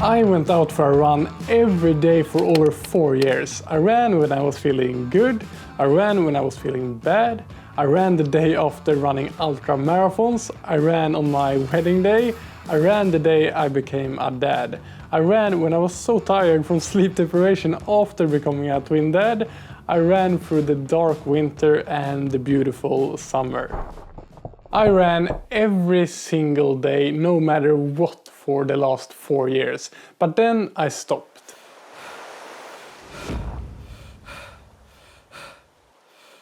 I went out for a run every day for over 4 years. I ran when I was feeling good, I ran when I was feeling bad, I ran the day after running ultra marathons, I ran on my wedding day, I ran the day I became a dad. I ran when I was so tired from sleep deprivation after becoming a twin dad. I ran through the dark winter and the beautiful summer. I ran every single day, no matter what, for the last 4 years. But then I stopped.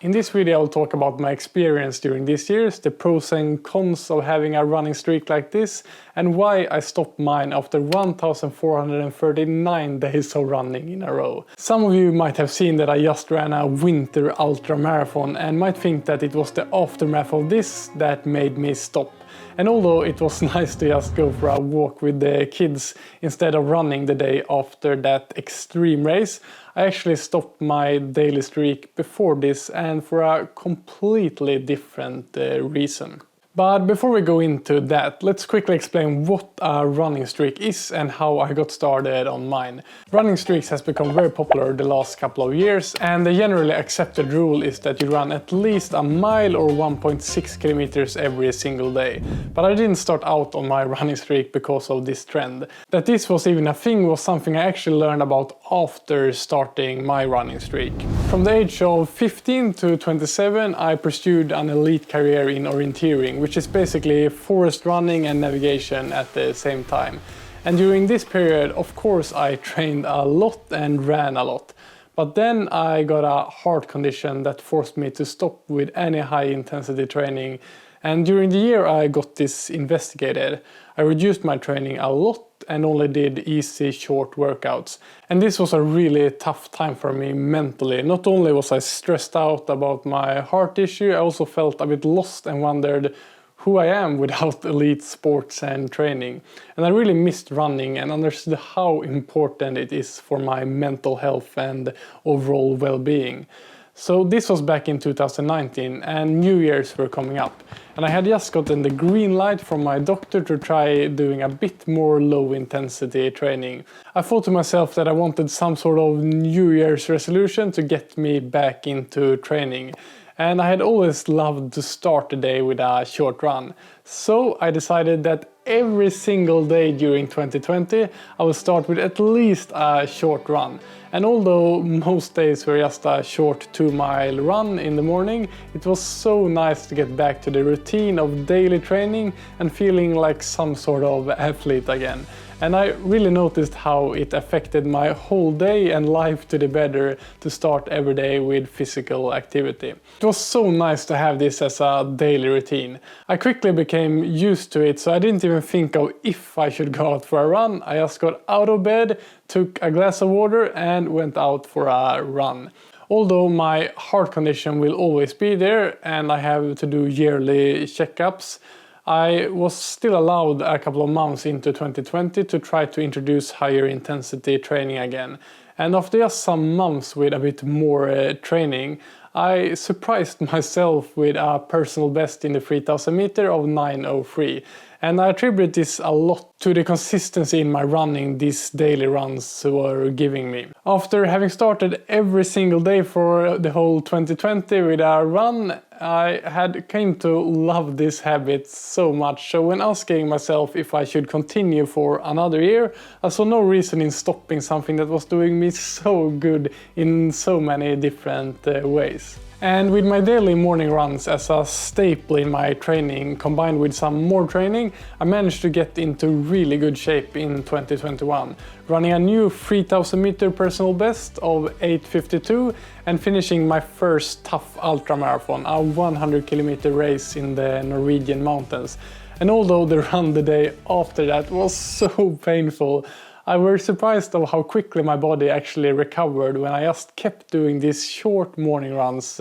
In this video I'll talk about my experience during these years, the pros and cons of having a running streak like this, and why I stopped mine after 1439 days of running in a row. Some of you might have seen that I just ran a winter ultra marathon and might think that it was the aftermath of this that made me stop. And although it was nice to just go for a walk with the kids instead of running the day after that extreme race, I actually stopped my daily streak before this and for a completely different reason. But before we go into that, let's quickly explain what a running streak is and how I got started on mine. Running streaks has become very popular the last couple of years, and the generally accepted rule is that you run at least a mile or 1.6 kilometers every single day. But I didn't start out on my running streak because of this trend. That this was even a thing was something I actually learned about after starting my running streak. From the age of 15 to 27, I pursued an elite career in orienteering, which is basically forest running and navigation at the same time. And during this period, of course, I trained a lot and ran a lot. But then I got a heart condition that forced me to stop with any high intensity training. And during the year I got this investigated. I reduced my training a lot and only did easy short workouts. And this was a really tough time for me mentally. Not only was I stressed out about my heart issue, I also felt a bit lost and wondered who I am without elite sports and training. And I really missed running and understood how important it is for my mental health and overall well-being. So this was back in 2019 and New Year's were coming up. And I had just gotten the green light from my doctor to try doing a bit more low intensity training. I thought to myself that I wanted some sort of New Year's resolution to get me back into training. And I had always loved to start the day with a short run. So I decided that every single day during 2020 I will start with at least a short run. And although most days were just a short 2-mile run in the morning, it was so nice to get back to the routine of daily training and feeling like some sort of athlete again. And I really noticed how it affected my whole day and life to the better to start every day with physical activity. It was so nice to have this as a daily routine. I quickly became used to it, so I didn't even think of if I should go out for a run. I just got out of bed, took a glass of water and went out for a run. Although my heart condition will always be there and I have to do yearly checkups, I was still allowed a couple of months into 2020 to try to introduce higher intensity training again. And after just some months with a bit more training, I surprised myself with a personal best in the 3000 meter of 9:03. And I attribute this a lot to the consistency in my running these daily runs were giving me. After having started every single day for the whole 2020 with a run, I had came to love this habit so much. So when asking myself if I should continue for another year, I saw no reason in stopping something that was doing me so good in so many different ways. And with my daily morning runs as a staple in my training combined with some more training, I managed to get into really good shape in 2021, running a new 3000 meter personal best of 8:52 and finishing my first tough ultra marathon, a 100 kilometer race in the Norwegian mountains. And although the run the day after that was so painful, I was surprised of how quickly my body actually recovered when I just kept doing these short morning runs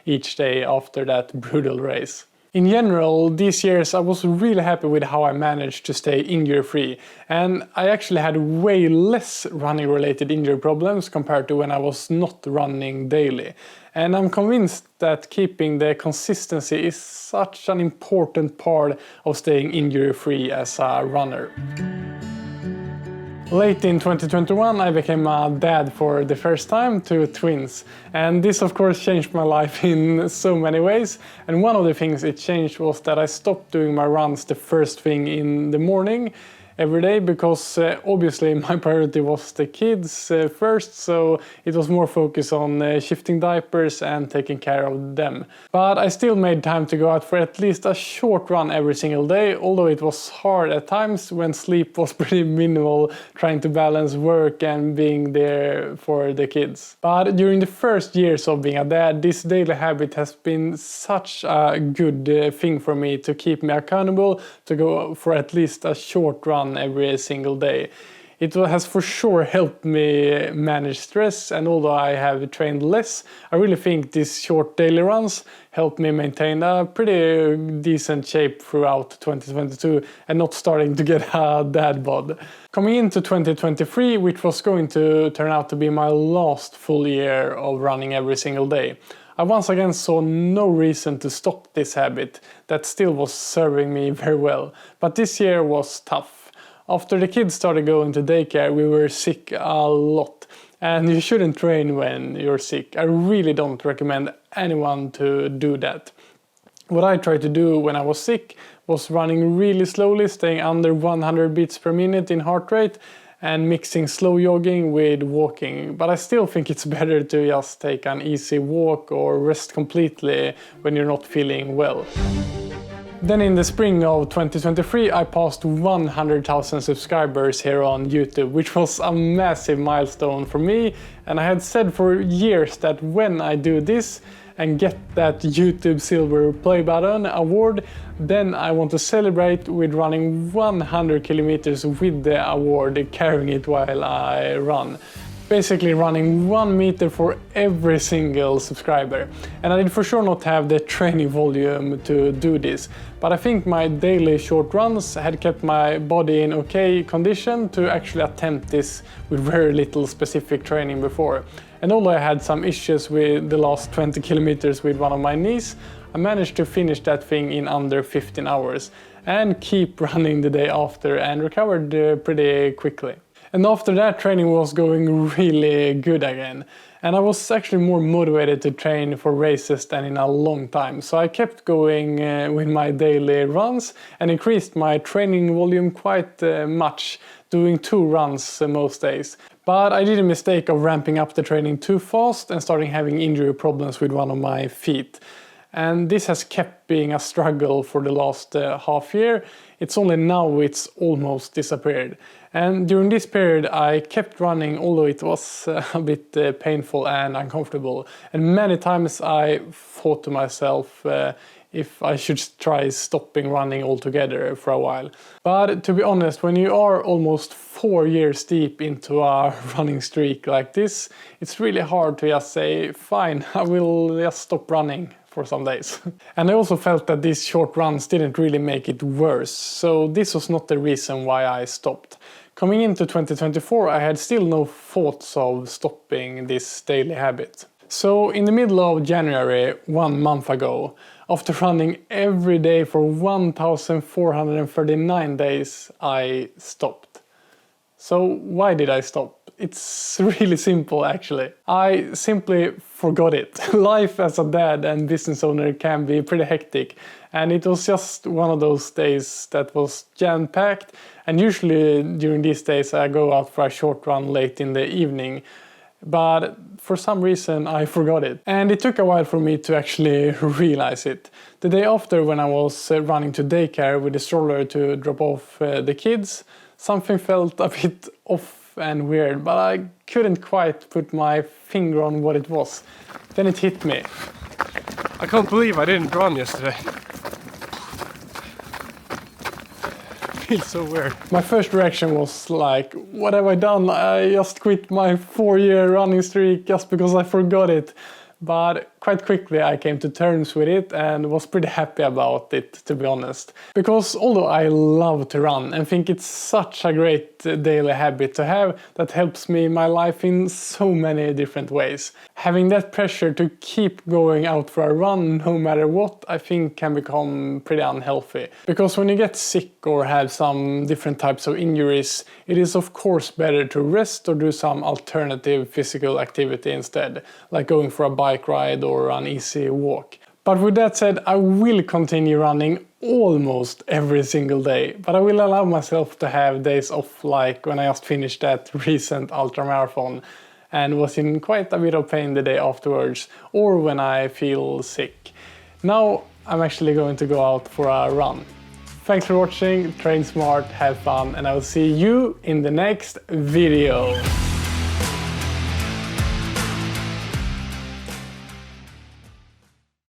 each day after that brutal race. In general, these years I was really happy with how I managed to stay injury-free, and I actually had way less running-related injury problems compared to when I was not running daily. And I'm convinced that keeping the consistency is such an important part of staying injury-free as a runner. Late in 2021 I became a dad for the first time to twins, and this of course changed my life in so many ways, and one of the things it changed was that I stopped doing my runs the first thing in the morning every day, because obviously my priority was the kids first, so it was more focused on shifting diapers and taking care of them. But I still made time to go out for at least a short run every single day, although it was hard at times when sleep was pretty minimal, trying to balance work and being there for the kids. But during the first years of being a dad, this daily habit has been such a good thing for me to keep me accountable to go for at least a short run every single day. It has for sure helped me manage stress, and although I have trained less, I really think these short daily runs helped me maintain a pretty decent shape throughout 2022 and not starting to get a dad bod. Coming into 2023, which was going to turn out to be my last full year of running every single day, I once again saw no reason to stop this habit that still was serving me very well. But this year was tough. After the kids started going to daycare, we were sick a lot. And you shouldn't train when you're sick. I really don't recommend anyone to do that. What I tried to do when I was sick was running really slowly, staying under 100 beats per minute in heart rate, and mixing slow jogging with walking. But I still think it's better to just take an easy walk or rest completely when you're not feeling well. Then in the spring of 2023 I passed 100,000 subscribers here on YouTube, which was a massive milestone for me, and I had said for years that when I do this and get that YouTube Silver Play Button award, then I want to celebrate with running 100 kilometers with the award, carrying it while I run. Basically running 1 meter for every single subscriber. And I did for sure not have the training volume to do this, but I think my daily short runs had kept my body in okay condition to actually attempt this with very little specific training before. And although I had some issues with the last 20 kilometers with one of my knees, I managed to finish that thing in under 15 hours and keep running the day after and recovered pretty quickly. And after that, training was going really good again. And I was actually more motivated to train for races than in a long time. So I kept going with my daily runs and increased my training volume quite much, doing 2 runs most days. But I did a mistake of ramping up the training too fast and starting having injury problems with one of my feet. And this has kept being a struggle for the last half year. It's only now it's almost disappeared. And during this period I kept running, although it was a bit painful and uncomfortable. And many times I thought to myself if I should try stopping running altogether for a while. But to be honest, when you are almost 4 years deep into a running streak like this, it's really hard to just say, fine, I will just stop running for some days. And I also felt that these short runs didn't really make it worse, so this was not the reason why I stopped. Coming into 2024 I had still no thoughts of stopping this daily habit. So in the middle of January, 1 month ago, after running every day for 1,439 days, I stopped. So why did I stop? It's really simple actually. I simply forgot it. Life as a dad and business owner can be pretty hectic, and it was just one of those days that was jam-packed, and usually during these days I go out for a short run late in the evening. But for some reason I forgot it. And it took a while for me to actually realize it. The day after, when I was running to daycare with the stroller to drop off the kids, something felt a bit off and weird, but I couldn't quite put my finger on what it was. Then it hit me. I can't believe I didn't run yesterday. Feels so weird. My first reaction was like, what have I done? I just quit my 4-year running streak just because I forgot it. But quite quickly I came to terms with it and was pretty happy about it, to be honest. Because although I love to run and think it's such a great daily habit to have that helps me in my life in so many different ways, having that pressure to keep going out for a run no matter what, I think can become pretty unhealthy. Because when you get sick or have some different types of injuries, it is of course better to rest or do some alternative physical activity instead, like going for a bike ride or an easy walk. But with that said, I will continue running almost every single day, but I will allow myself to have days off, like when I just finished that recent ultramarathon and was in quite a bit of pain the day afterwards, or when I feel sick. Now I'm actually going to go out for a run. Thanks for watching, train smart, have fun, and I will see you in the next video.